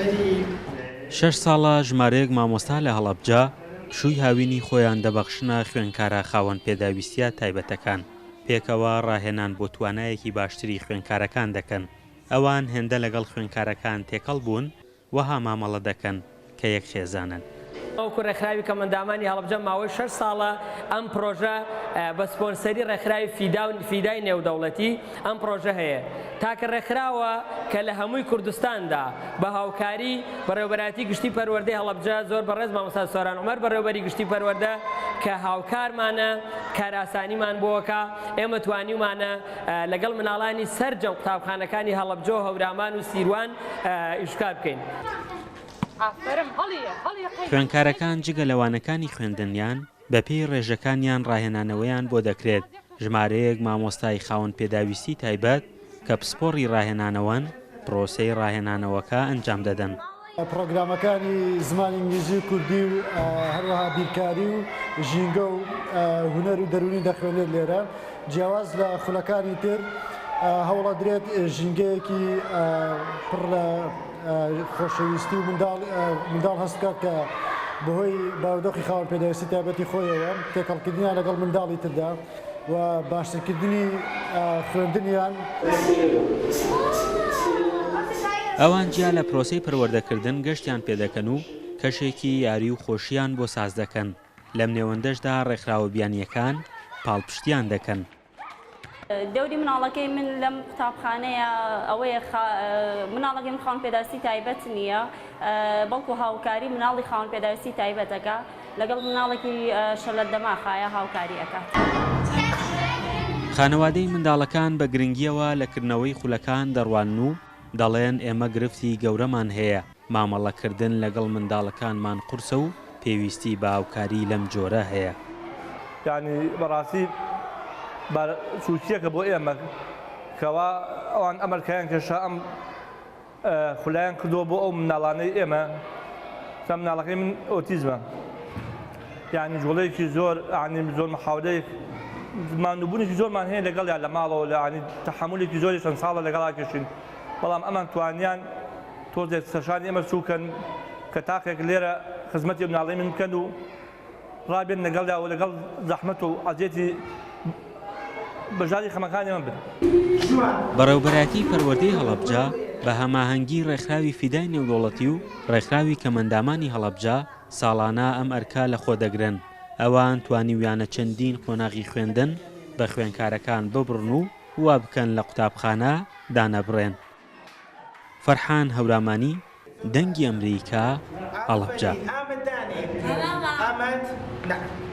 6 ساڵە ژمارەیەک مامۆستا لە هەڵەبجە شووی هاوینی خۆیان دەبەخشنە خوێندکارە خاوەن پێداویستیە تایبەتەکان پێکەوە ڕاهێنان بۆ توانایەکی باشتری خوێندکارەکان دەکەن ئەوان هێندە لەگەڵ خوێندکارەکان تێکەڵ بوون وەها مامەڵە دەکەن کە یەک خێزانن. ئەوکو ڕێکخراوی کەمەندامانی هەڵەبجە ماوەی 6 ساڵە ئەم پرۆژە بە سپۆنسەری ڕێکخراوی فیدای نێودەوڵەتی ئەم پرۆژە هەیە تاکە ڕێکخراوە کە لە هەمووی کوردستاندا بە هاوکاری بەڕێوەبەراتی گشتی پەروەردەی هەڵەبجە زۆر بەڕێز مامۆستا سۆران عومەر بەڕێوەبەری گشتی پەروەردە کە هاوکارمانە کاراسانیمان بۆکە ئێمە توانیمانە لەگەڵ مناڵانی سەرجەم قوتابخانەکانی هەڵەبجە و هەورامان و سیروان ئیشکار بکەین. خوێندکارەکان جگە لەوانەکانی خوێندنیان بەپێی ڕێژەکانیان ڕاهێنانەوەیان بۆ دەکرێت ژمارەیەک مامۆستای خاوەن پێداویستی تایبەت کە پسپۆڕی ڕاهێنانەوەن پرۆسەی ڕاهێنانەوەکە ئەنجام دەدەن. پرۆگرامەکانی زمانی ئینگلیزی و کوردی و هەروەها بیرکاری و ژینگە و هونەر و دەرونی دەخوێنێت لێرە جیاواز لە خولەکانی تر هەوڵە درێت ژینگەیەکی پڕ لە خۆشەویستی و منداڵ هەستکات کە بەهۆی باودۆخی خاوەن پێداویستی تایبەتی خۆیەوە تێکەڵکردنیان لەگەڵ منداڵی تردا و باشترکردنی خوێندنیان. ئەوان جیا لە پرۆسەی پەروەردەکردن گەشتیان پێدەکەن و کەشێکی یاری و خۆشییان بۆ ساز دەکەن لەم نێوەندەشدا ڕێکخراوە بیانیەکان پاڵپشتیان دەکەن. دەوری مناڵەکەی من لەم قوتابخانەیە ئەوەیە مناڵەکەی خاوەن پێداویستی تایبەت نییە بەڵکو هاوکاری مناڵی خاوەن پێداویستی تایبەتەکە لەگەڵ مناڵێکی شەلەت دەماخایە هاوکاری ئەکات. خانەوادەی منداڵەکان بە گرنگیەوە لەکردنەوەی خولەکان دەڕوان و دەڵێن ئێمە گرفتی گەورەمان هەیە مامەڵەکردن لەگەڵ منداڵەکانمان قورسە و پێویستی بە هاوکاری لەم جۆرە هەیە. یعنی بەڕاستی سوچیەکە بۆ ئێمە کەوا ئەوان ئەمەرکایان کێشا ئەم خولایان کردووە بۆ ئەو مناڵانەی ئێمە کە مناڵەکەی من ئۆتیزمە یعنی جوڵەیەکی زۆر زۆر محاولەیەک ماندووبوونێکی زۆرمان هەیە لەگەڵیان لە ماڵەوە لە تەحملێکی زۆری چەند ساڵە لەگەڵاکەشین بەڵام ئەمان توانیان تۆزێک سەرشانی ئێمە سوکەن کە تاقێک لێرە خزمەتی مناڵی من بکەن و ڕابێن لەگەڵدا و لەگەڵ زەحمەت و ئازێتی بەژاری خەمەکانیان بن. بەڕێوەبەراتی پەروەردەی هەڵەبجە بە هەماهەنگی ڕێکخراوی فیدای نێودەوڵەتی و ڕێکخراوی کەمەندامانی هەڵەبجە ساڵانە ئەم ئەرکا لە خۆ دەگرن ئەوان توانیویانە چەندین قۆناغی خوێندن بە خوێندکارەکان ببڕن و وا بکەن لە قوتابخانە دانەبڕێن. فەرحان هەورامانی دەنگی ئەمریکا هەڵەبجە.